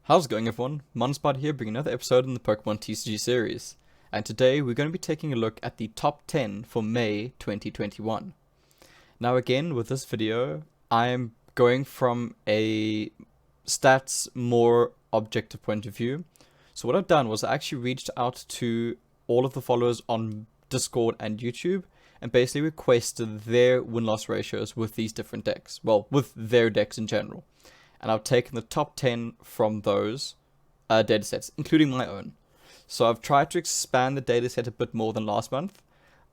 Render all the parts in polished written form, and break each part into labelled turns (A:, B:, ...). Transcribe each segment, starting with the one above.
A: How's it going, everyone? MountainSpyder here, bringing another episode in the Pokemon TCG series. And today we're going to be taking a look at the top 10 for May 2021. Now again, with this video, I am going from a stats more objective point of view. So what I've done was I actually reached out to all of the followers on Discord and YouTube and basically requested their win-loss ratios with these different decks. Well, with their decks in general. And I've taken the top 10 from those datasets, including my own. So I've tried to expand the dataset a bit more than last month.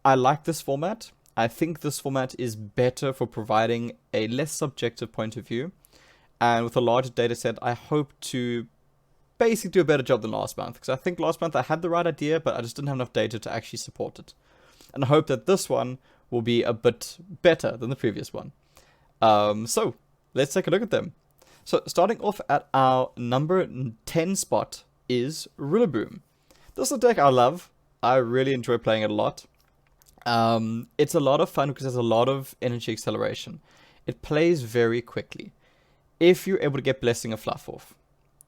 A: I like this format. I think this format is better for providing a less subjective point of view. And with a larger dataset, I hope to basically do a better job than last month. Because I think last month I had the right idea, but I just didn't have enough data to actually support it. And I hope that this one will be a bit better than the previous one. So let's take a look at them. So starting off at our number 10 spot is Rillaboom. This is a deck I love. I really enjoy playing it a lot. It's a lot of fun because there's a lot of energy acceleration. It plays very quickly if you're able to get Blessing of Fluff off.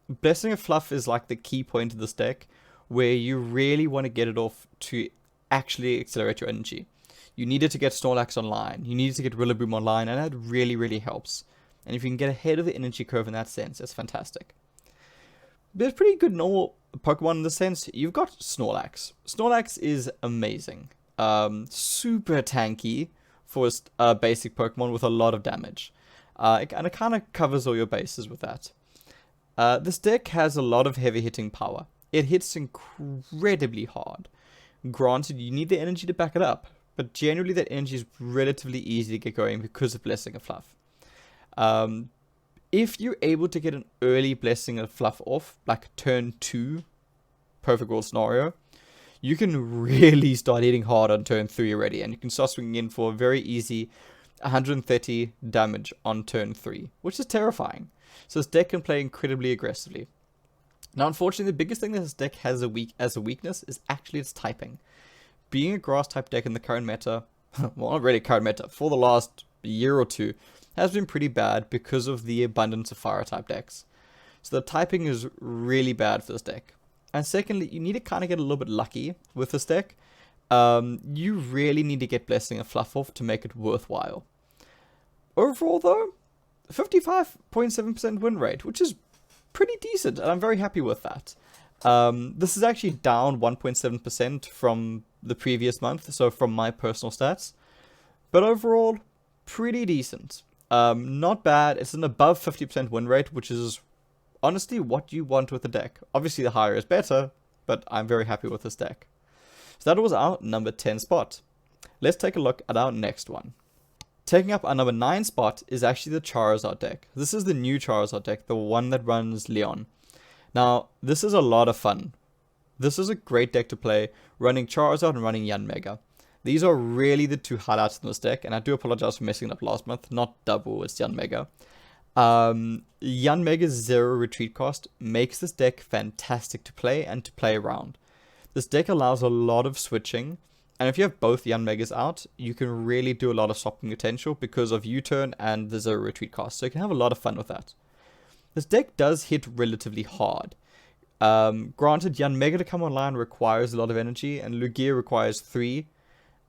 A: Blessing of Fluff is like the key point of this deck where you really want to get it off to actually accelerate your energy. You needed to get Snorlax online. You needed to get Rillaboom online, and that really, really helps. And if you can get ahead of the energy curve in that sense, that's fantastic. There's pretty good normal Pokemon in the sense. You've got Snorlax. Snorlax is amazing. Super tanky for a basic Pokemon with a lot of damage. And it kind of covers all your bases with that. This deck has a lot of heavy hitting power. It hits incredibly hard. Granted, you need the energy to back it up. But generally that energy is relatively easy to get going because of Blessing of Fluff. If you're able to get an early Blessing of Fluff off, like turn 2, perfect world scenario, you can really start hitting hard on turn 3 already, and you can start swinging in for a very easy 130 damage on turn 3, which is terrifying. So this deck can play incredibly aggressively. Now, unfortunately, the biggest thing that this deck has as a weakness is actually its typing. Being a grass type deck in the current meta, well, not really current meta, for the last year or two, has been pretty bad because of the abundance of fire type decks. So the typing is really bad for this deck. And secondly, you need to kind of get a little bit lucky with this deck. You really need to get Blessing of Fluff off to make it worthwhile. Overall though, 55.7% win rate, which is pretty decent, and I'm very happy with that. This is actually down 1.7% from the previous month, so from my personal stats. But overall, pretty decent. Not bad. It's an above 50% win rate, which is honestly what you want with the deck. Obviously, the higher is better, but I'm very happy with this deck. So that was our number 10 spot. Let's take a look at our next one. Taking up our number 9 spot is actually the Charizard deck. This is the new Charizard deck, the one that runs Leon. Now, this is a lot of fun. This is a great deck to play, running Charizard and running Yanmega. These are really the two highlights in this deck, and I do apologize for messing it up last month. Not double, it's Yanmega. Yanmega's 0 retreat cost makes this deck fantastic to play and to play around. This deck allows a lot of switching, and if you have both Yanmegas out, you can really do a lot of swapping potential because of U-turn and the 0 retreat cost, so you can have a lot of fun with that. This deck does hit relatively hard. Granted, Yanmega to come online requires a lot of energy, and Lugia requires 3.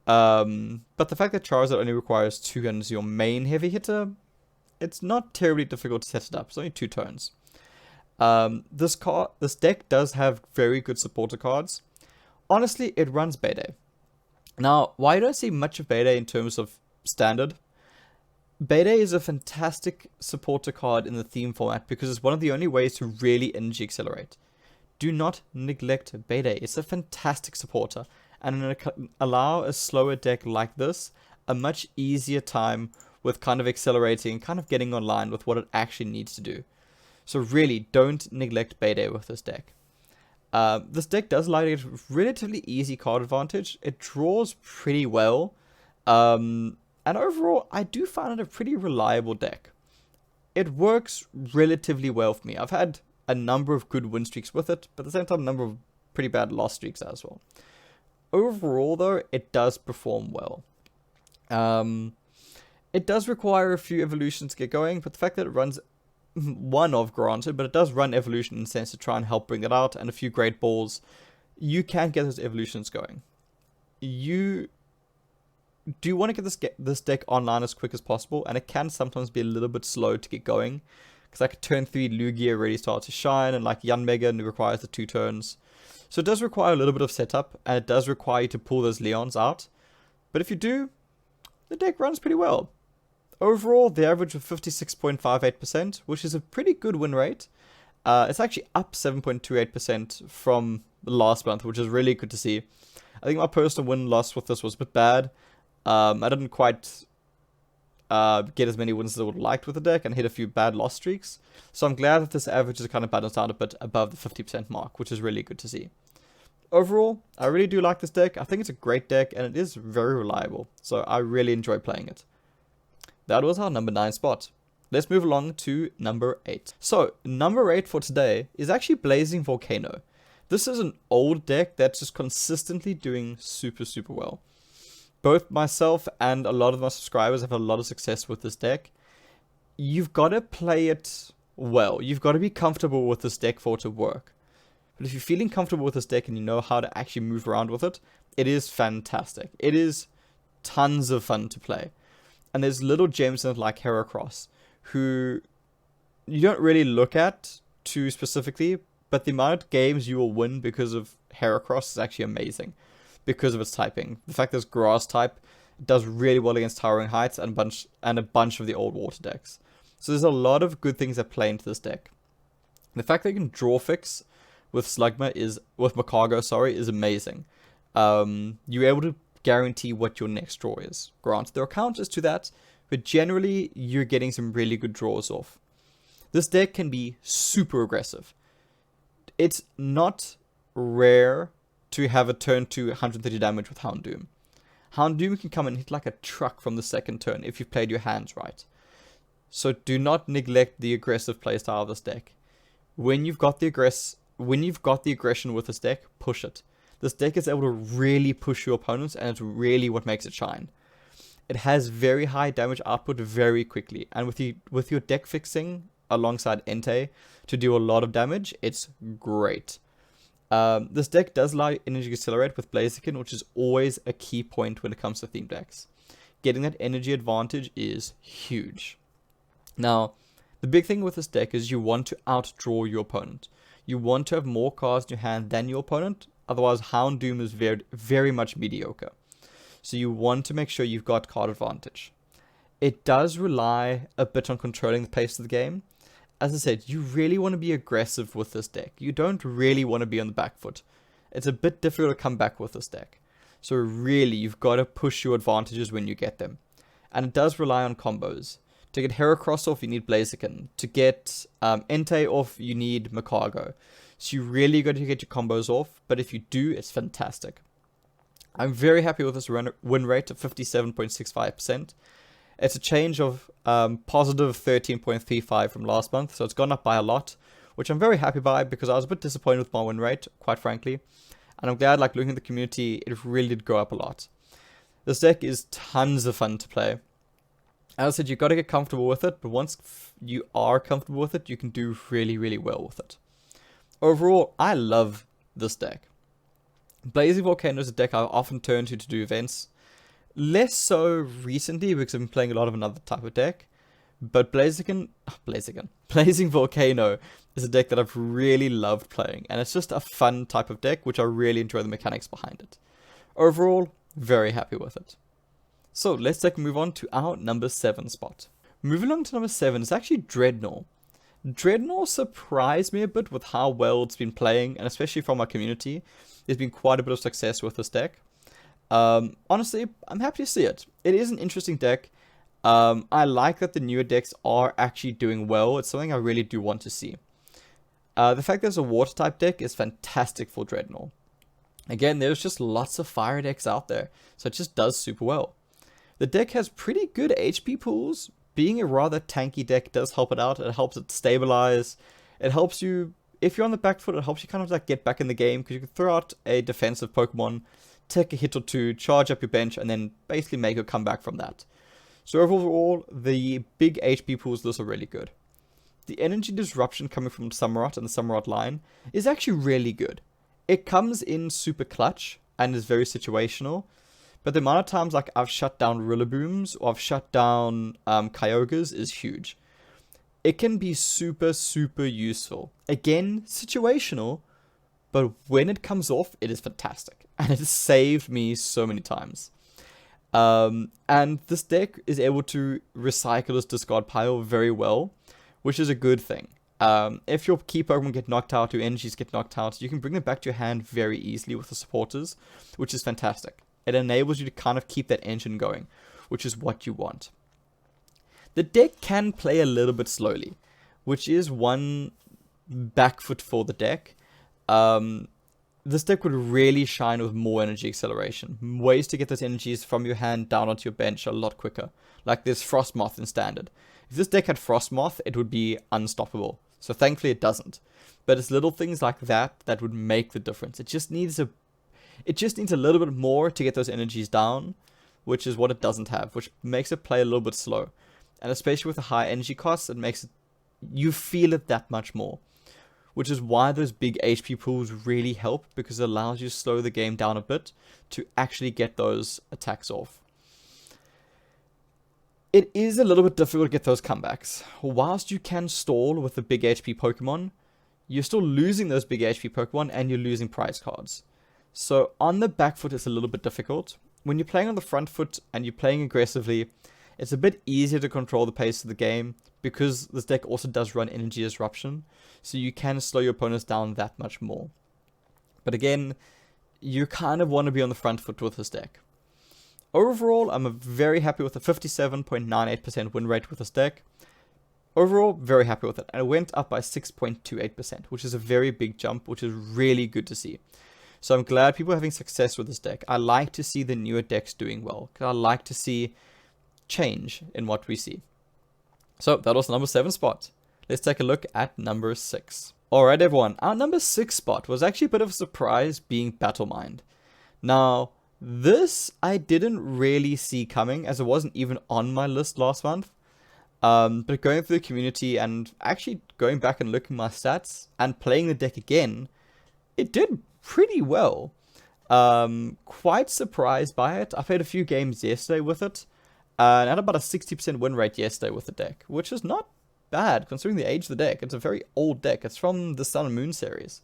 A: But the fact that Charizard only requires 2 and is your main heavy hitter, it's not terribly difficult to set it up. It's only 2 turns. This deck does have very good supporter cards. Honestly, it runs Bede. Now, why don't I see much of Bede in terms of standard? Bede is a fantastic supporter card in the theme format because it's one of the only ways to really energy accelerate. Do not neglect Bede. It's a fantastic supporter, and it'll allow a slower deck like this a much easier time with kind of accelerating, kind of getting online with what it actually needs to do. So really, don't neglect Bede with this deck. This deck does allow you to get relatively easy card advantage. It draws pretty well. And overall, I do find it a pretty reliable deck. It works relatively well for me. I've had a number of good win streaks with it, but at the same time, a number of pretty bad loss streaks as well. Overall, though, it does perform well. It does require a few evolutions to get going, but the fact that it runs one of, granted, but it does run evolution in a sense to try and help bring it out, and a few great balls. You can get those evolutions going. You do want to get this deck online as quick as possible, and it can sometimes be a little bit slow to get going, because like turn 3 Lugia already starts to shine, and like Yanmega requires the 2 turns. So it does require a little bit of setup, and it does require you to pull those Leons out. But if you do, the deck runs pretty well. Overall, the average of 56.58%, which is a pretty good win rate. It's actually up 7.28% from last month, which is really good to see. I think my personal win-loss with this was a bit bad. I didn't quite get as many wins as I would have liked with the deck and hit a few bad loss streaks. So I'm glad that this average is kind of balanced out a bit above the 50% mark, which is really good to see. Overall, I really do like this deck. I think it's a great deck and it is very reliable. So I really enjoy playing it. That was our number 9 spot. Let's move along to number 8. So number 8 for today is actually Blazing Volcano. This is an old deck that's just consistently doing super well. Both myself and a lot of my subscribers have had a lot of success with this deck. You've got to play it well. You've got to be comfortable with this deck for it to work. But if you're feeling comfortable with this deck and you know how to actually move around with it, it is fantastic. It is tons of fun to play. And there's little gems in it like Heracross, who you don't really look at too specifically, but the amount of games you will win because of Heracross is actually amazing. Because of its typing. The fact that it's grass type, it does really well against Towering Heights and a bunch of the old water decks. So there's a lot of good things that play into this deck. The fact that you can draw fix with Macargo, is amazing. You're able to guarantee what your next draw is. Granted, there are counters to that, but generally you're getting some really good draws off. This deck can be super aggressive. It's not rare to have a turn to 130 damage with Houndoom. Houndoom can come and hit like a truck from the second turn if you've played your hands right. So do not neglect the aggressive playstyle of this deck. When you've got the aggression with this deck, push it. This deck is able to really push your opponents, and it's really what makes it shine. It has very high damage output very quickly, and with your deck fixing alongside Entei to do a lot of damage, it's great. This deck does allow Energy Accelerate with Blaziken, which is always a key point when it comes to theme decks. Getting that energy advantage is huge. Now, the big thing with this deck is you want to outdraw your opponent. You want to have more cards in your hand than your opponent, otherwise Houndoom is very much mediocre. So you want to make sure you've got card advantage. It does rely a bit on controlling the pace of the game. As I said, you really want to be aggressive with this deck. You don't really want to be on the back foot. It's a bit difficult to come back with this deck. So really, you've got to push your advantages when you get them. And it does rely on combos. To get Heracross off, you need Blaziken. To get Entei off, you need Macargo. So you really got to get your combos off. But if you do, it's fantastic. I'm very happy with this win rate of 57.65%. It's a change of positive 13.35 from last month, so it's gone up by a lot, which I'm very happy by because I was a bit disappointed with my win rate, quite frankly. And I'm glad, like, looking at the community, it really did go up a lot. This deck is tons of fun to play. As I said, you've got to get comfortable with it, but once you are comfortable with it, you can do really well with it. Overall, I love this deck. Blazing Volcano is a deck I often turn to do events. Less so recently because I've been playing a lot of another type of deck. But Blazing Volcano is a deck that I've really loved playing. And it's just a fun type of deck, which I really enjoy the mechanics behind it. Overall, very happy with it. So let's move on to our number 7 spot. Moving on to number 7 is actually Drednaw. Drednaw surprised me a bit with how well it's been playing, and especially from our community. There's been quite a bit of success with this deck. Honestly, I'm happy to see it. It is an interesting deck. I like that the newer decks are actually doing well. It's something I really do want to see. The fact there's a water type deck is fantastic for Drednaw. Again, there's just lots of fire decks out there, so it just does super well. The deck has pretty good HP pools. Being a rather tanky deck does help it out. It helps it stabilize. It helps you, if you're on the back foot, it helps you kind of like get back in the game because you can throw out a defensive Pokemon, take a hit or two, charge up your bench, and then basically make a comeback from that. So overall, the big HP pools, those are really good. the energy disruption coming from Samurott and the Samurott line is actually really good. It comes in super clutch and is very situational, but the amount of times like I've shut down Rillabooms or I've shut down Kyogres is huge. It can be super, super useful. Again, situational, but when it comes off, it is fantastic. And it has saved me so many times. And this deck is able to recycle this discard pile very well, which is a good thing. If your key Pokemon get knocked out, your energies get knocked out, you can bring them back to your hand very easily with the supporters, which is fantastic. It enables you to kind of keep that engine going, which is what you want. The deck can play a little bit slowly, which is one back foot for the deck. This deck would really shine with more energy acceleration. Ways to get those energies from your hand down onto your bench a lot quicker. Like there's Frostmoth in Standard. If this deck had Frostmoth, it would be unstoppable. So thankfully it doesn't. But it's little things like that that would make the difference. It just needs a little bit more to get those energies down, which is what it doesn't have, which makes it play a little bit slow. And especially with the high energy costs, it makes it, you feel it that much more. Which is why those big HP pools really help, because it allows you to slow the game down a bit to actually get those attacks off. It is a little bit difficult to get those comebacks. Whilst you can stall with the big HP Pokemon, you're still losing those big HP Pokemon and you're losing prize cards. So on the back foot, it's a little bit difficult. When you're playing on the front foot and you're playing aggressively, it's a bit easier to control the pace of the game because this deck also does run energy disruption, so you can slow your opponents down that much more. But again, you kind of want to be on the front foot with this deck. Overall, I'm very happy with the 57.98% win rate with this deck. Overall, very happy with it. And it went up by 6.28%, which is a very big jump, which is really good to see. So I'm glad people are having success with this deck. I like to see the newer decks doing well, because I like to see change in what we see. So that was the number 7 spot. Let's take a look at number 6. Alright everyone, our number 6 spot was actually a bit of a surprise, being Battle Mind. Now, this I didn't really see coming, as it wasn't even on my list last month. But going through the community and actually going back and looking at my stats and playing the deck again, it did pretty well. Quite surprised by it. I played a few games yesterday with it. And I had about a 60% win rate yesterday with the deck, which is not bad considering the age of the deck. It's a very old deck. It's from the Sun and Moon series.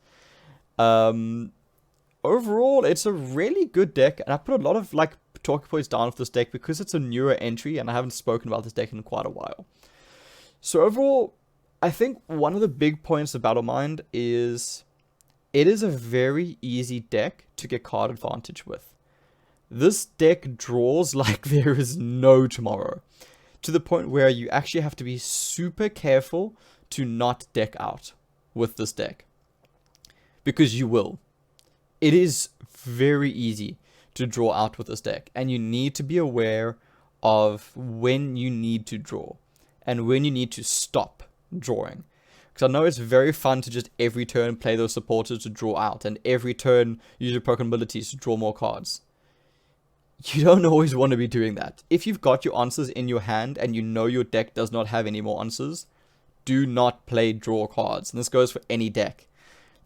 A: Overall, it's a really good deck, and I put a lot of like talking points down with this deck because it's a newer entry, and I haven't spoken about this deck in quite a while. So overall, I think one of the big points of Battle Mind is it is a very easy deck to get card advantage with. This deck draws like there is no tomorrow, to the point where you actually have to be super careful to not deck out with this deck, because you will. It is very easy to draw out with this deck, and you need to be aware of when you need to draw and when you need to stop drawing. Because I know it's very fun to just every turn play those supporters to draw out, and every turn use your Pokemon abilities to draw more cards. You don't always want to be doing that. If you've got your answers in your hand and you know your deck does not have any more answers, do not play draw cards. And this goes for any deck.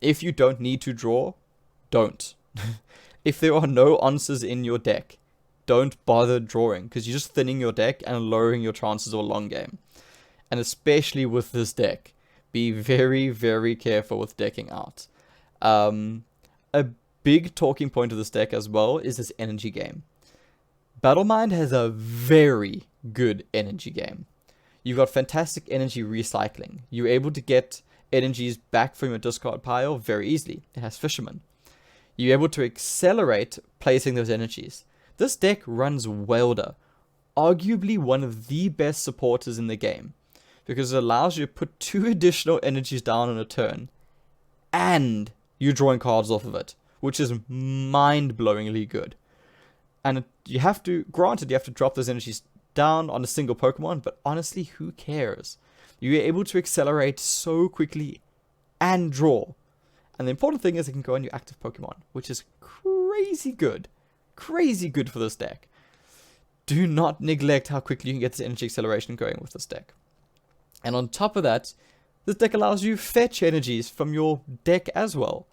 A: If you don't need to draw, don't. If there are no answers in your deck, don't bother drawing, because you're just thinning your deck and lowering your chances of a long game. And especially with this deck, be very, very careful with decking out. A big talking point of this deck as well is this energy game. Battle Mind has a very good energy game. You've got fantastic energy recycling. You're able to get energies back from your discard pile very easily. It has Fisherman. You're able to accelerate placing those energies. This deck runs Welder, arguably one of the best supporters in the game, because it allows you to put 2 additional energies down on a turn, and you're drawing cards off of it, which is mind-blowingly good. And you have to, granted, you have to drop those energies down on a single Pokemon, but honestly, who cares? You're able to accelerate so quickly and draw. And the important thing is it can go on your active Pokemon, which is crazy good. Crazy good for this deck. Do not neglect how quickly you can get this energy acceleration going with this deck. And on top of that, This deck allows you fetch energies from your deck as well.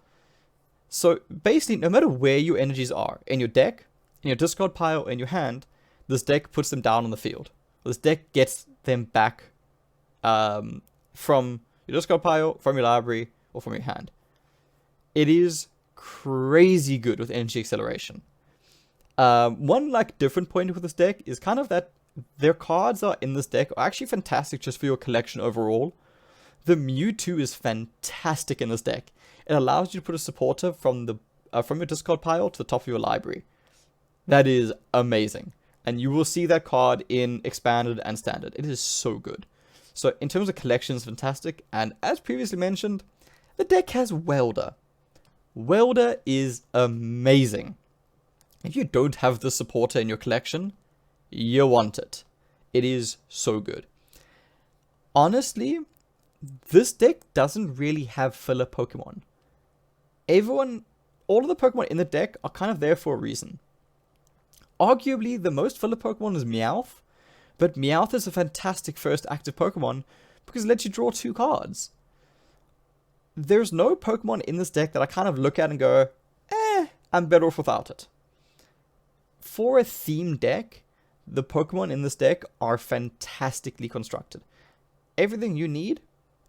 A: So basically, no matter where your energies are, in your deck, in your discard pile, in your hand, this deck puts them down on the field. This deck gets them back from your discard pile, from your library, or from your hand. It is crazy good with energy acceleration. One like different point with this deck is kind of that their cards are in this deck are actually fantastic just for your collection overall. The Mewtwo is fantastic in this deck. It allows you to put a supporter from your discard pile to the top of your library. That is amazing. And you will see that card in Expanded and Standard. It is so good. So in terms of collection, it's fantastic. And as previously mentioned, the deck has Welder. Welder is amazing. If you don't have the supporter in your collection, you want it. It is so good. Honestly, this deck doesn't really have filler Pokemon. All of the Pokemon in the deck are kind of there for a reason. Arguably, the most filler Pokemon is Meowth, but Meowth is a fantastic first active Pokemon because it lets you draw 2 cards. There's no Pokemon in this deck that I kind of look at and go, I'm better off without it. For a theme deck, the Pokemon in this deck are fantastically constructed. Everything you need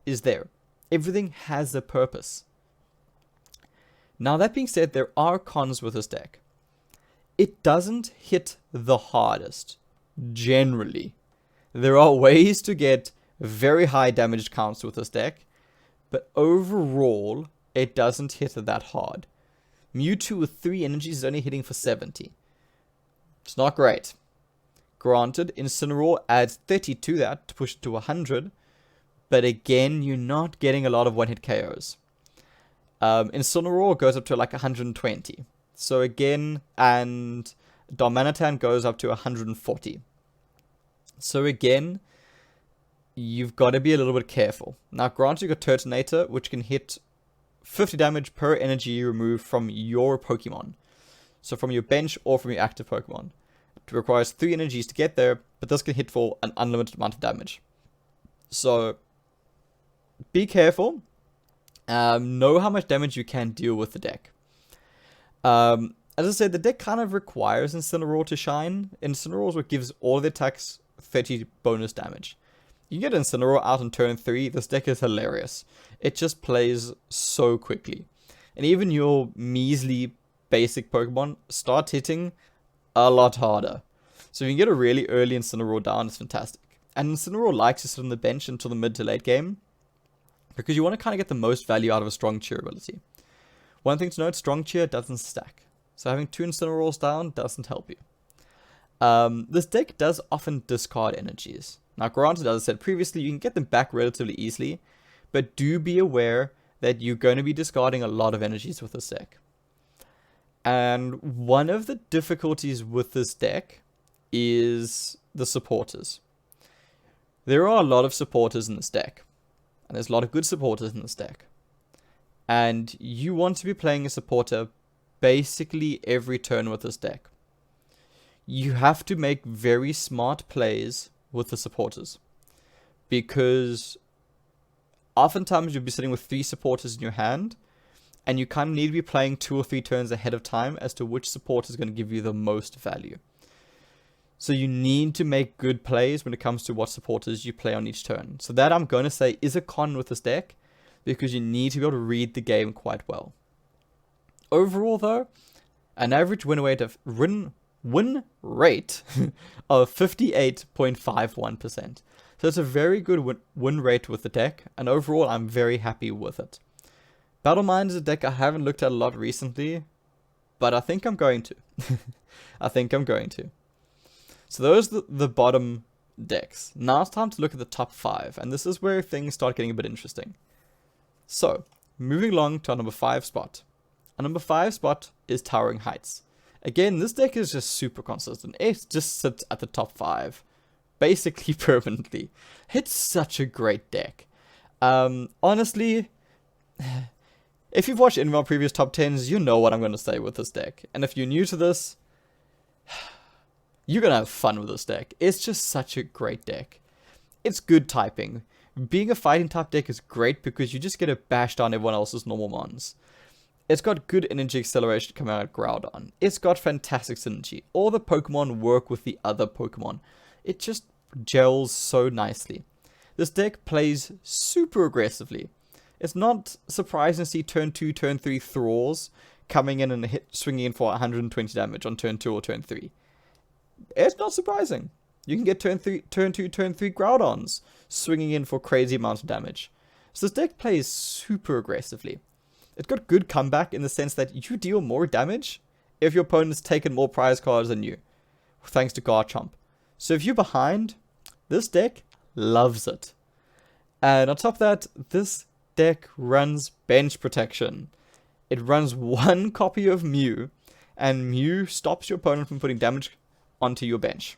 A: is there. Everything has a purpose. Now that being said, there are cons with this deck. It doesn't hit the hardest, generally. There are ways to get very high damage counts with this deck, but overall, it doesn't hit that hard. Mewtwo with 3 energies is only hitting for 70. It's not great. Granted, Incineroar adds 30 to that to push it to 100, but again, you're not getting a lot of one-hit KOs. Incineroar goes up to like 120. So again, and Darmanitan goes up to 140. So again, you've got to be a little bit careful. Now, granted, you've got Turtonator, which can hit 50 damage per energy you remove from your Pokemon. So from your bench or from your active Pokemon. It requires 3 energies to get there, but this can hit for an unlimited amount of damage. So, be careful. Know how much damage you can deal with the deck. As I said, the deck kind of requires Incineroar to shine. Incineroar is what gives all the attacks 30 bonus damage. You get Incineroar out on turn 3, this deck is hilarious. It just plays so quickly. And even your measly basic Pokemon start hitting a lot harder. So if you can get a really early Incineroar down, it's fantastic. And Incineroar likes to sit on the bench until the mid to late game, because you want to kind of get the most value out of a Strong Cheer ability. One thing to note, Strong Cheer doesn't stack. So having 2 Incineroars down doesn't help you. This deck does often discard energies. Now granted, as I said previously, you can get them back relatively easily, but do be aware that you're going to be discarding a lot of energies with this deck. And one of the difficulties with this deck is the supporters. There are a lot of supporters in this deck. And there's a lot of good supporters in this deck. And you want to be playing a supporter basically every turn with this deck. You have to make very smart plays with the supporters. Because oftentimes you'll be sitting with 3 supporters in your hand, and you kind of need to be playing 2 or 3 turns ahead of time as to which support is going to give you the most value. So you need to make good plays when it comes to what supporters you play on each turn. So that, I'm going to say, is a con with this deck, because you need to be able to read the game quite well. Overall though, an average win rate of 58.51%. So it's a very good win rate with the deck, and overall I'm very happy with it. Battle Mind is a deck I haven't looked at a lot recently, but I think I'm going to. So those are the bottom decks. Now it's time to look at the top 5, and this is where things start getting a bit interesting. So, moving along to our number 5 spot. Our number 5 spot is Towering Heights. Again, this deck is just super consistent. It just sits at the top 5, basically permanently. It's such a great deck. Honestly, if you've watched any of our previous top 10s, you know what I'm going to say with this deck. And if you're new to this, you're going to have fun with this deck. It's just such a great deck. It's good typing. Being a fighting type deck is great because you just get to bash down everyone else's normal mons. It's got good energy acceleration coming out of Groudon. It's got fantastic synergy. All the Pokemon work with the other Pokemon. It just gels so nicely. This deck plays super aggressively. It's not surprising to see turn 2, turn 3 Thralls coming in and swinging in for 120 damage on turn 2 or turn 3. It's not surprising. You can get turn 2, turn 3 Groudons swinging in for crazy amounts of damage. So this deck plays super aggressively. It's got good comeback in the sense that you deal more damage if your opponent's taken more prize cards than you, thanks to Garchomp. So if you're behind, this deck loves it. And on top of that, this deck runs bench protection. It runs one copy of Mew, and Mew stops your opponent from putting damage onto your bench.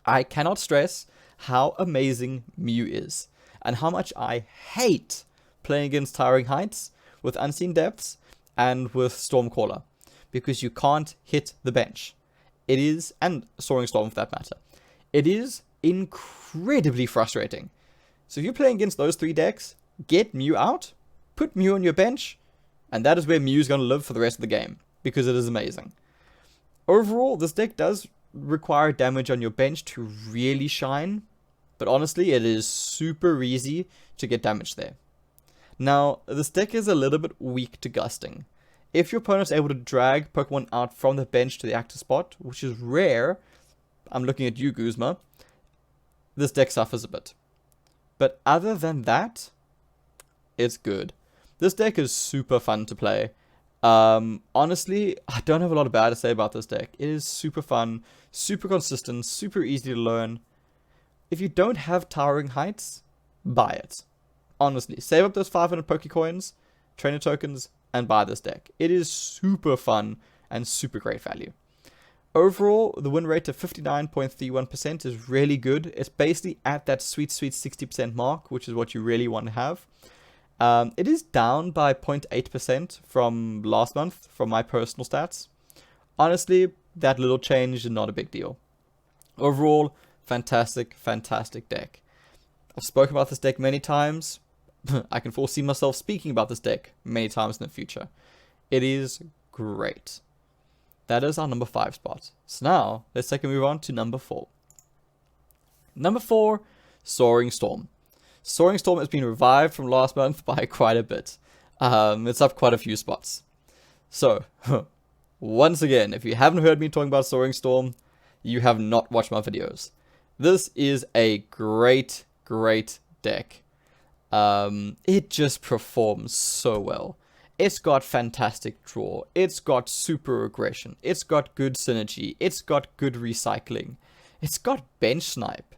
A: I cannot stress how amazing Mew is, and how much I hate playing against Towering Heights with Unseen Depths and with Stormcaller, because you can't hit the bench. It is, and Soaring Storm for that matter, it is incredibly frustrating. So if you're playing against those 3 decks, get Mew out, put Mew on your bench, and that is where Mew's going to live for the rest of the game, because it is amazing. Overall, this deck does require damage on your bench to really shine, but honestly, it is super easy to get damage there. Now, this deck is a little bit weak to gusting. If your opponent is able to drag Pokemon out from the bench to the active spot, which is rare, I'm looking at you, Guzma, this deck suffers a bit. But other than that, it's good. This deck is super fun to play. Honestly, I don't have a lot of bad to say about this deck. It is super fun, super consistent, super easy to learn. If you don't have Towering Heights, buy it. Honestly, save up those 500 Pokecoins, trainer tokens, and buy this deck. It is super fun and super great value. Overall, the win rate of 59.31% is really good. It's basically at that sweet 60% mark, which is what you really want to have. It is down by 0.8% from last month, from my personal stats. Honestly, that little change is not a big deal. Overall, fantastic, fantastic deck. I've spoken about this deck many times. I can foresee myself speaking about this deck many times in the future. It is great. That is our number 5 spot. So now, let's take a move on to number 4. Number 4, Soaring Storm. Soaring Storm has been revived from last month by quite a bit. It's up quite a few spots. So, once again, if you haven't heard me talking about Soaring Storm, you have not watched my videos. This is a great, great deck. It just performs so well. It's got fantastic draw. It's got super aggression. It's got good synergy. It's got good recycling. It's got bench snipe.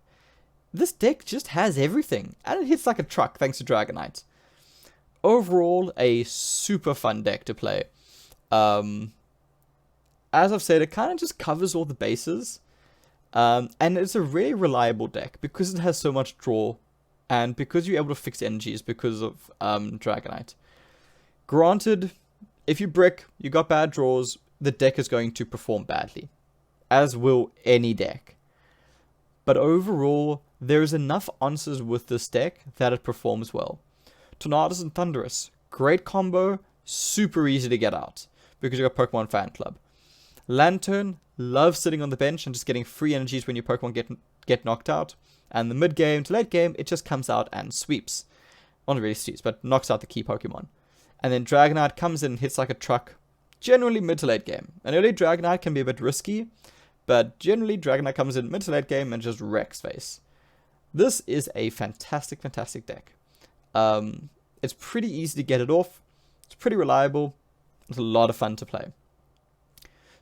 A: This deck just has everything. And it hits like a truck thanks to Dragonite. Overall, a super fun deck to play. As I've said, it kind of just covers all the bases. And it's a really reliable deck because it has so much draw. And because you're able to fix energies because of Dragonite. Granted, if you brick, you got bad draws, the deck is going to perform badly. As will any deck. But overall, there is enough answers with this deck that it performs well. Tornadus and Thundurus, great combo, super easy to get out. Because you got Pokemon Fan Club. Lantern, loves sitting on the bench and just getting free energies when your Pokemon get knocked out. And the mid game to late game, it just comes out and sweeps. Not really sweeps, but knocks out the key Pokemon. And then Dragonite comes in and hits like a truck, generally mid to late game. An early Dragonite can be a bit risky, but generally Dragonite comes in mid to late game and just wrecks face. This is a fantastic, fantastic deck. It's pretty easy to get it off. It's pretty reliable. It's a lot of fun to play.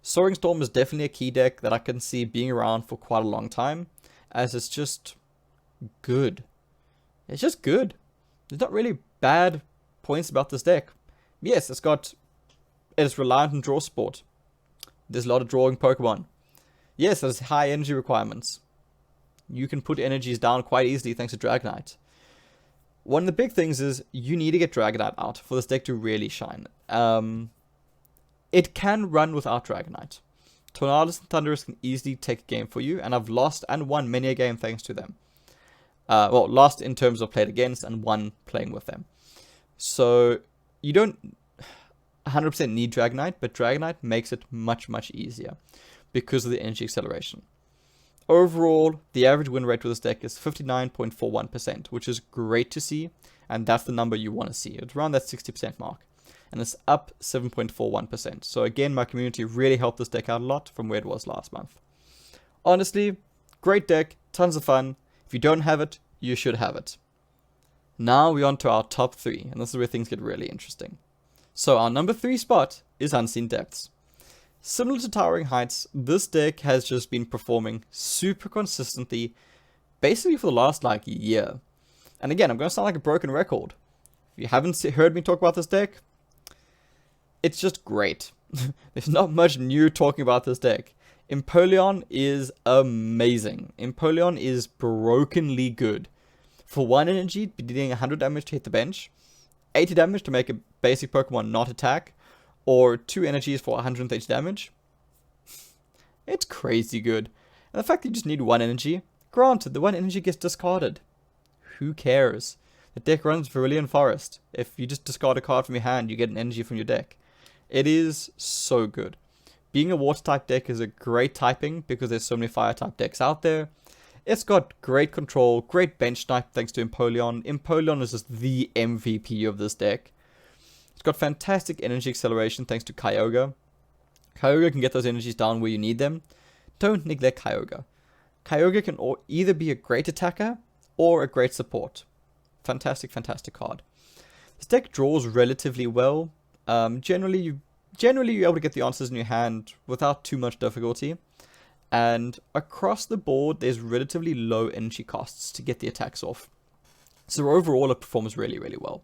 A: Soaring Storm is definitely a key deck that I can see being around for quite a long time, as it's just good. It's just good. There's not really bad points about this deck. Yes, it's reliant on draw support. There's a lot of drawing Pokemon. Yes, there's high energy requirements. You can put energies down quite easily thanks to Dragonite. One of the big things is you need to get Dragonite out for this deck to really shine. It can run without Dragonite. Tornadus and Thundurus can easily take a game for you, and I've lost and won many a game thanks to them. Well, lost in terms of played against and won playing with them. So you don't 100% need Dragonite, but Dragonite makes it much, much easier because of the energy acceleration. Overall, the average win rate with this deck is 59.41%, which is great to see, and that's the number you want to see. It's around that 60% mark, and it's up 7.41%. So again, my community really helped this deck out a lot from where it was last month. Honestly, great deck, tons of fun. If you don't have it, you should have it. Now we're on to our top 3, and this is where things get really interesting. So our number 3 spot is Unseen Depths. Similar to Towering Heights, this deck has just been performing super consistently, basically for the last like year. And again, I'm going to sound like a broken record. If you haven't heard me talk about this deck, it's just great. There's not much new talking about this deck. Inteleon is amazing. Inteleon is brokenly good. For 1 energy, dealing 100 damage to hit the bench, 80 damage to make a basic Pokemon not attack, or 2 energies for 130 damage. It's crazy good. And the fact that you just need 1 energy, granted, the 1 energy gets discarded. Who cares? The deck runs Viridian Forest. If you just discard a card from your hand, you get an energy from your deck. It is so good. Being a water type deck is a great typing because there's so many fire type decks out there. It's got great control, great bench snipe thanks to Inteleon. Inteleon is just the MVP of this deck. It's got fantastic energy acceleration thanks to Kyogre. Kyogre can get those energies down where you need them. Don't neglect Kyogre. Kyogre can either be a great attacker or a great support. Fantastic, fantastic card. This deck draws relatively well. Generally you're able to get the answers in your hand without too much difficulty. And across the board, there's relatively low energy costs to get the attacks off. So overall, it performs really, really well.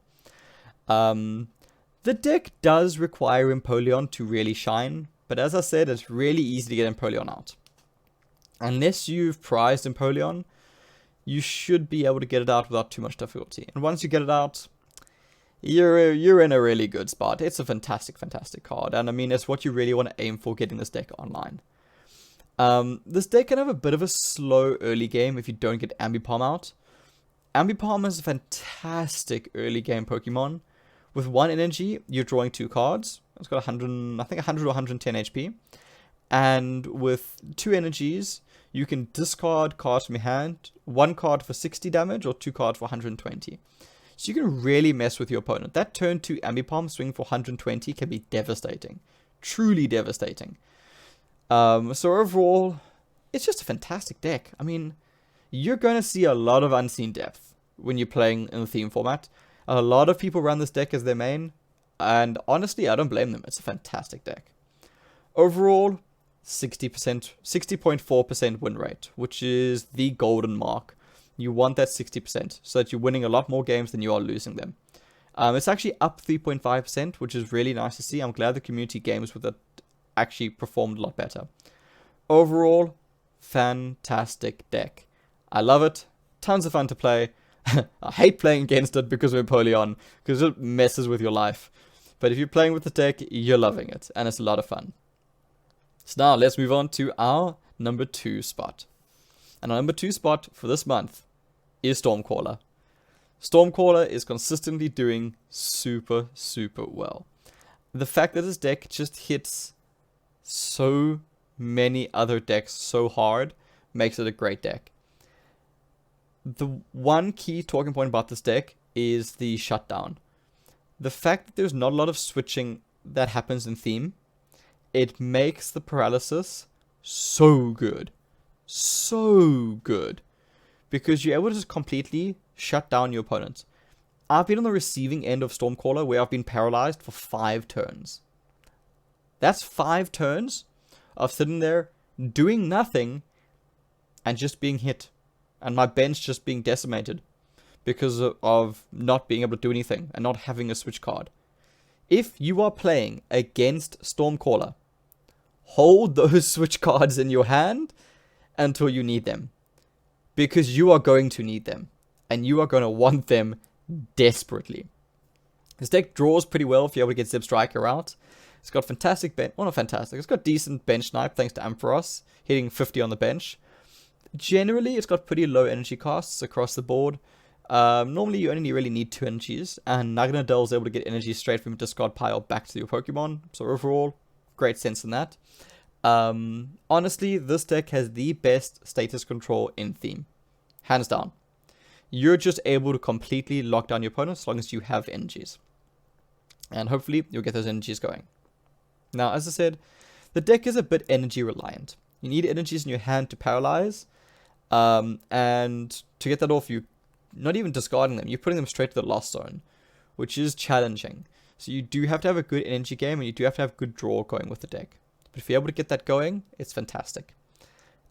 A: The deck does require Inteleon to really shine, but as I said, it's really easy to get Inteleon out. Unless you've prized Inteleon, you should be able to get it out without too much difficulty. And once you get it out, you're in a really good spot. It's a fantastic, fantastic card. And I mean, it's what you really want to aim for getting this deck online. This deck can have a bit of a slow early game if you don't get Ambipom out. Ambipom is a fantastic early game Pokemon. With 1 energy, you're drawing 2 cards. It's got 100, I think 100 or 110 HP. And with 2 energies, you can discard cards from your hand. 1 card for 60 damage or 2 cards for 120. So you can really mess with your opponent. That turn 2 Ambipom swing for 120 can be devastating. Truly devastating. So overall, it's just a fantastic deck. I mean, you're going to see a lot of Unseen Depth when you're playing in the theme format. A lot of people run this deck as their main, and honestly, I don't blame them. It's a fantastic deck. Overall, 60.4% win rate, which is the golden mark. You want that 60% so that you're winning a lot more games than you are losing them. It's actually up 3.5%, which is really nice to see. I'm glad the community games with it actually performed a lot better. Overall, fantastic deck. I love it. Tons of fun to play. I hate playing against it because of Inteleon, because it messes with your life. But if you're playing with the deck, you're loving it, and it's a lot of fun. So now let's move on to our number 2 spot. And our number 2 spot for this month is Stormcaller. Stormcaller is consistently doing super, super well. The fact that this deck just hits so many other decks so hard makes it a great deck. The one key talking point about this deck is the shutdown. The fact that there's not a lot of switching that happens in theme, it makes the paralysis so good. So good. Because you're able to just completely shut down your opponent. I've been on the receiving end of Stormcaller where I've been paralyzed for 5 turns. That's 5 turns of sitting there doing nothing and just being hit. And my bench just being decimated because of not being able to do anything and not having a switch card. If you are playing against Stormcaller, hold those switch cards in your hand until you need them. Because you are going to need them. And you are going to want them desperately. This deck draws pretty well if you're able to get Zip Striker out. It's got fantastic bench. Well, not fantastic. It's got decent bench snipe thanks to Ampharos, hitting 50 on the bench. Generally, it's got pretty low energy costs across the board. Normally, you only really need 2 energies, and Naganadel is able to get energy straight from your discard pile back to your Pokemon. So overall, great sense in that. Honestly, this deck has the best status control in theme. Hands down. You're just able to completely lock down your opponent as long as you have energies. And hopefully, you'll get those energies going. Now, as I said, the deck is a bit energy reliant. You need energies in your hand to paralyze. And to get that off, you're not even discarding them. You're putting them straight to the lost zone, which is challenging. So you do have to have a good energy game, and you do have to have good draw going with the deck. But if you're able to get that going, it's fantastic.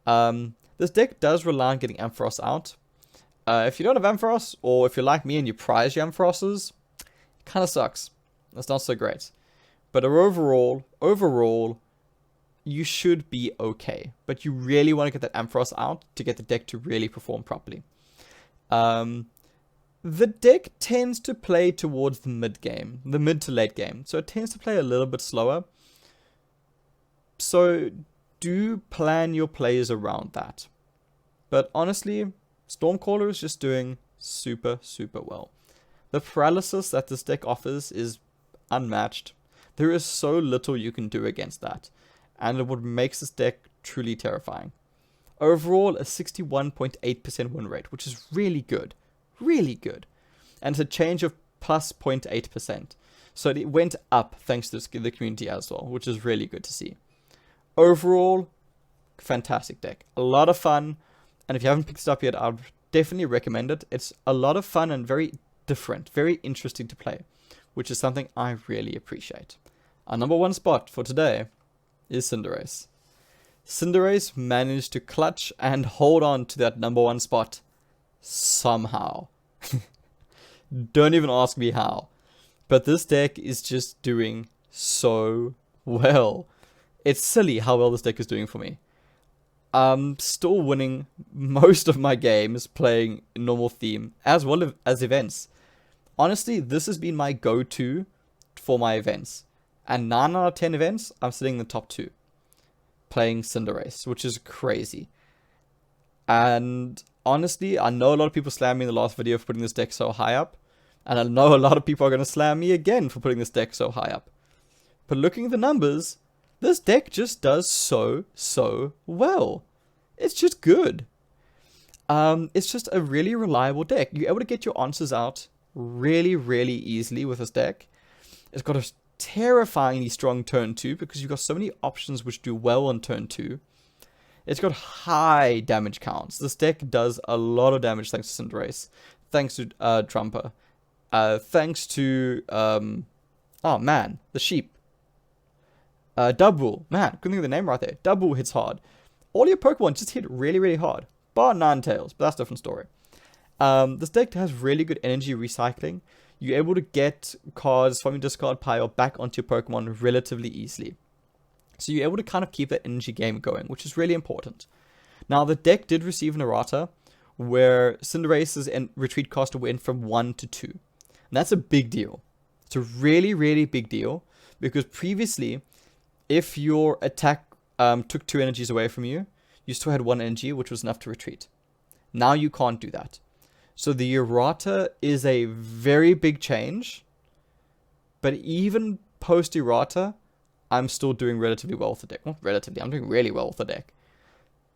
A: This deck does rely on getting Ampharos out. If you don't have Ampharos, or if you're like me and you prize your Ampharoses, it kind of sucks. That's not so great. But overall, you should be okay. But you really want to get that Ampharos out to get the deck to really perform properly. The deck tends to play towards the mid game, the mid to late game. So it tends to play a little bit slower. So do plan your plays around that. But honestly, Stormcaller is just doing super, super well. The paralysis that this deck offers is unmatched. There is so little you can do against that. And it what makes this deck truly terrifying. Overall, a 61.8% win rate, which is really good. Really good. And it's a change of plus 0.8%. So it went up thanks to the community as well, which is really good to see. Overall, fantastic deck. A lot of fun. And if you haven't picked it up yet, I'd definitely recommend it. It's a lot of fun and very different, very interesting to play, which is something I really appreciate. Our number 1 spot for today is Cinderace. Cinderace managed to clutch and hold on to that number 1 spot somehow. Don't even ask me how. But this deck is just doing so well. It's silly how well this deck is doing for me. I'm still winning most of my games playing normal theme as well as events. Honestly, this has been my go-to for my events. And 9 out of 10 events, I'm sitting in the top 2. Playing Cinderace, which is crazy. And honestly, I know a lot of people slammed me in the last video for putting this deck so high up. And I know a lot of people are going to slam me again for putting this deck so high up. But looking at the numbers, this deck just does so well. It's just good. It's just a really reliable deck. You're able to get your answers out really, really easily with this deck. It's got a terrifyingly strong turn 2 because you've got so many options which do well on turn 2. It's got high damage counts. This deck does a lot of damage thanks to Cinderace, thanks to Trumper, thanks to oh man, the sheep. Dubwool, man, couldn't think of the name right there. Dubwool hits hard. All your Pokemon just hit really, really hard. Bar Ninetales, but that's a different story. This deck has really good energy recycling. You're able to get cards from your discard pile back onto your Pokemon relatively easily. So you're able to kind of keep that energy game going, which is really important. Now, the deck did receive an errata where Cinderace's retreat cost went from 1 to 2. And that's a big deal. It's a really, really big deal because previously, if your attack took 2 energies away from you, you still had 1 energy, which was enough to retreat. Now you can't do that. So the errata is a very big change. But even post-errata, I'm still doing relatively well with the deck. Not relatively, I'm doing really well with the deck.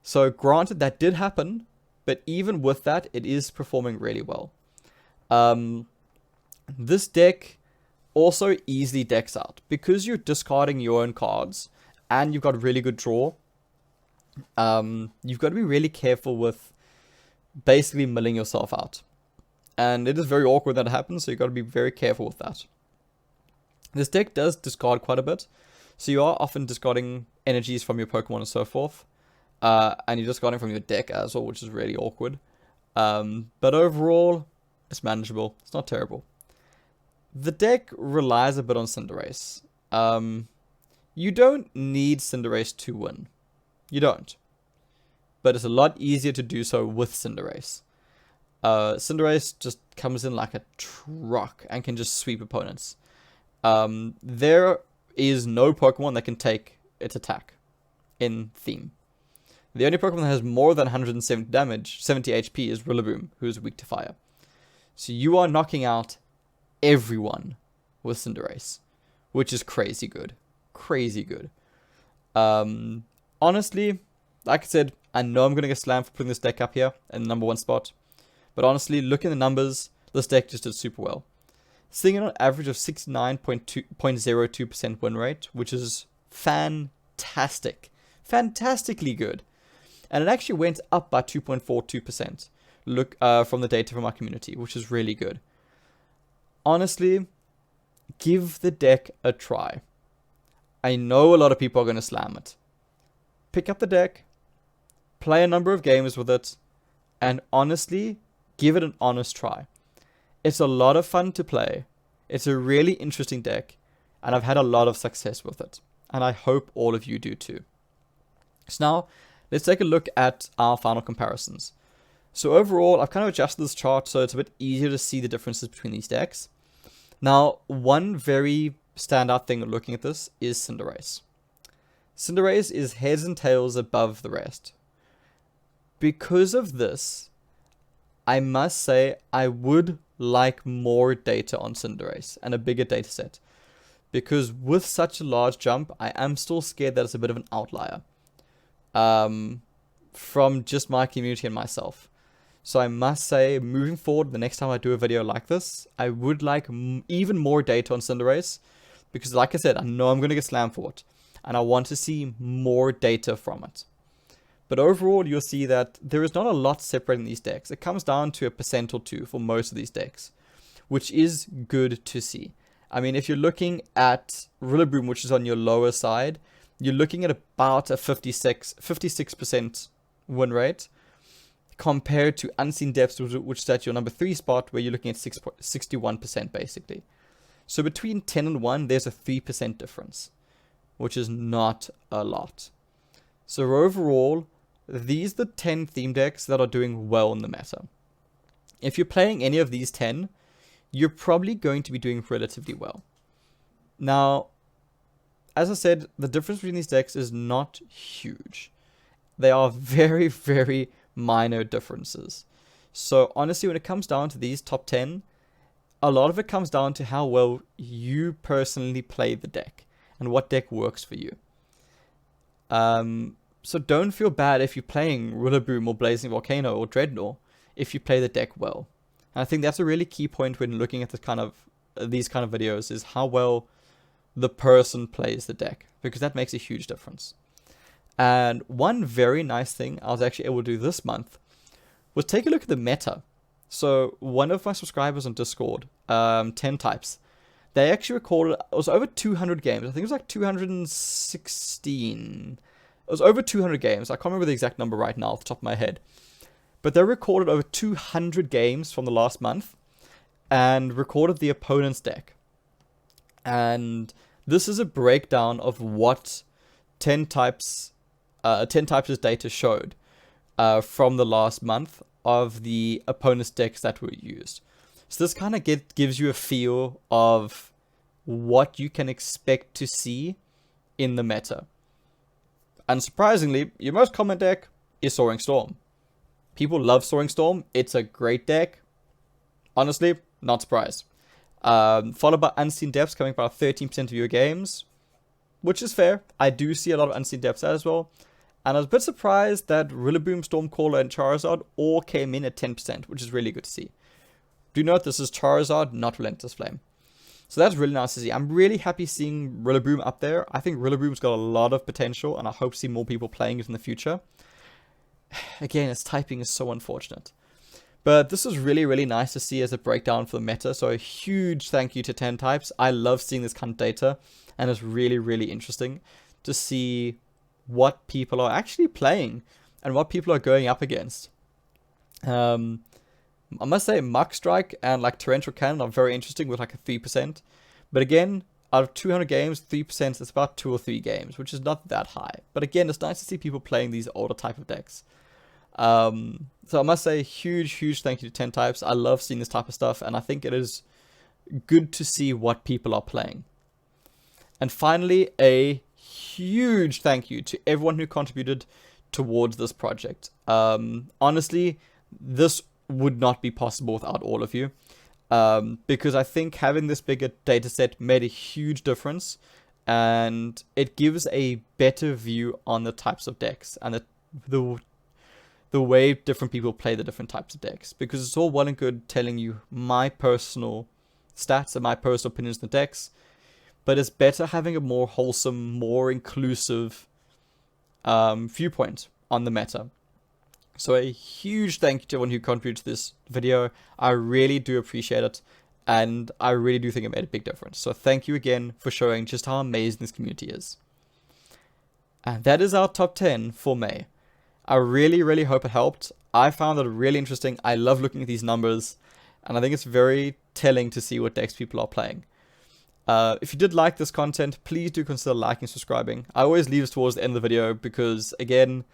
A: So granted, that did happen. But even with that, it is performing really well. This deck also easily decks out. Because you're discarding your own cards and you've got really good draw, you've got to be really careful with basically milling yourself out. And it is very awkward that it happens, so you've got to be very careful with that. This deck does discard quite a bit, so you are often discarding energies from your Pokemon and so forth. And you're discarding from your deck as well, which is really awkward. But overall, it's manageable. It's not terrible. The deck relies a bit on Cinderace. You don't need Cinderace to win. You don't. But it's a lot easier to do so with Cinderace. Cinderace just comes in like a truck and can just sweep opponents. There is no Pokemon that can take its attack in theme. The only Pokemon that has more than 170 damage, 70 HP, is Rillaboom, who is weak to fire. So you are knocking out everyone with Cinderace, which is crazy good. Crazy good. Honestly, like I said, I know I'm going to get slammed for putting this deck up here in the number 1 spot. But honestly, looking at the numbers, this deck just did super well. Seeing an average of 69.02% win rate, which is fantastic. Fantastically good. And it actually went up by 2.42%. Look from the data from our community, which is really good. Honestly, give the deck a try. I know a lot of people are going to slam it. Pick up the deck, play a number of games with it, and honestly, give it an honest try. It's a lot of fun to play. It's a really interesting deck, and I've had a lot of success with it. And I hope all of you do too. So now, let's take a look at our final comparisons. So overall, I've kind of adjusted this chart so it's a bit easier to see the differences between these decks. Now, one very standout thing looking at this is Cinderace. Cinderace is heads and tails above the rest. Because of this, I must say I would like more data on Cinderace and a bigger data set. Because with such a large jump, I am still scared that it's a bit of an outlier. From just my community and myself. So I must say, moving forward, the next time I do a video like this, I would like even more data on Cinderace. Because like I said, I know I'm going to get slammed for it. And I want to see more data from it. But overall, you'll see that there is not a lot separating these decks. It comes down to a % or two for most of these decks. Which is good to see. I mean, if you're looking at Rillaboom, which is on your lower side, you're looking at about a 56% win rate. Compared to Unseen Depths, which is at your number 3 spot, where you're looking at 61% basically. So between 10 and 1, there's a 3% difference, which is not a lot. So overall, these are the 10 theme decks that are doing well in the meta. If you're playing any of these 10, you're probably going to be doing relatively well. Now, as I said, the difference between these decks is not huge. They are very, very minor differences. So honestly, when it comes down to these top 10, a lot of it comes down to how well you personally play the deck and what deck works for you. So don't feel bad if you're playing Rillaboom or Blazing Volcano or Drednaw if you play the deck well. And I think that's a really key point when looking at these kind of videos, is how well the person plays the deck, because that makes a huge difference. And one very nice thing I was actually able to do this month was take a look at the meta. So one of my subscribers on Discord, 10 Types, they actually recorded, it was over 200 games. I think it was like 216. It was over 200 games. I can't remember the exact number right now off the top of my head. But they recorded over 200 games from the last month and recorded the opponent's deck. And this is a breakdown of what 10 Types' data showed from the last month of the opponent's decks that were used. So this kind of gives you a feel of what you can expect to see in the meta. Unsurprisingly, your most common deck is Soaring Storm. People love Soaring Storm. It's a great deck. Honestly, not surprised. Followed by Unseen Depths coming about 13% of your games, which is fair. I do see a lot of Unseen Depths as well. And I was a bit surprised that Rillaboom, Stormcaller, and Charizard all came in at 10%, which is really good to see. Do note this is Charizard, not Relentless Flame. So that's really nice to see. I'm really happy seeing Rillaboom up there. I think Rillaboom's got a lot of potential, and I hope to see more people playing it in the future. Again, its typing is so unfortunate. But this is really, really nice to see as a breakdown for the meta. So a huge thank you to 10 Types. I love seeing this kind of data, and it's really, really interesting to see what people are actually playing and what people are going up against. I must say Mach Strike and like Torrential Cannon are very interesting with like a 3%. But again, out of 200 games, 3% is about 2 or 3 games, which is not that high. But again, it's nice to see people playing these older type of decks. So I must say huge, huge thank you to 10 Types. I love seeing this type of stuff, and I think it is good to see what people are playing. And finally, a huge thank you to everyone who contributed towards this project. Honestly, this would not be possible without all of you, because I think having this bigger data set made a huge difference, and it gives a better view on the types of decks and the way different people play the different types of decks, because it's all well and good telling you my personal stats and my personal opinions on the decks, but it's better having a more wholesome, more inclusive viewpoint on the meta. So a huge thank you to everyone who contributed to this video. I really do appreciate it, and I really do think it made a big difference. So thank you again for showing just how amazing this community is. And that is our top 10 for May. I really, really hope it helped. I found it really interesting. I love looking at these numbers, and I think it's very telling to see what decks people are playing. If you did like this content, please do consider liking and subscribing. I always leave this towards the end of the video because, again,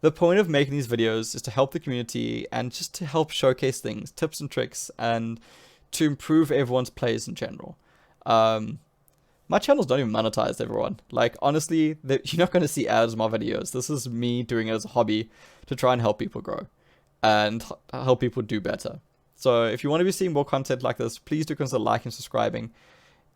A: the point of making these videos is to help the community and just to help showcase things, tips and tricks, and to improve everyone's plays in general. My channel's not even monetized, everyone. Like, honestly, you're not going to see ads in my videos. This is me doing it as a hobby to try and help people grow and help people do better. So if you want to be seeing more content like this, please do consider liking and subscribing.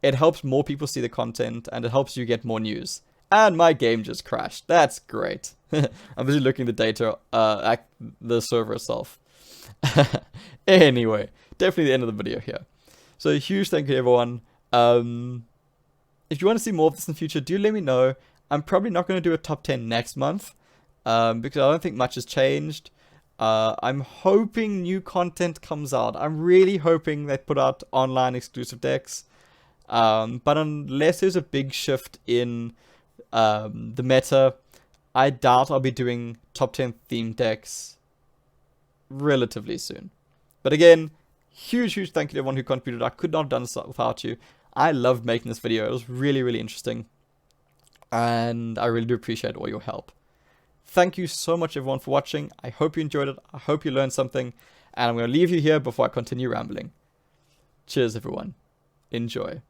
A: It helps more people see the content, and it helps you get more news. And my game just crashed. That's great. I'm busy looking at the data at the server itself. Anyway, definitely the end of the video here. So a huge thank you to everyone. If you want to see more of this in the future, do let me know. I'm probably not going to do a top 10 next month, because I don't think much has changed. I'm hoping new content comes out. I'm really hoping they put out online exclusive decks. But unless there's a big shift in the meta, I doubt I'll be doing top 10 themed decks relatively soon. But again, huge thank you to everyone who contributed. I could not have done this without you. I loved making this video. It was really, really interesting, and I really do appreciate all your help. Thank you so much, everyone, for watching. I hope you enjoyed it. I hope you learned something, and I'm going to leave you here before I continue rambling. Cheers, everyone. Enjoy.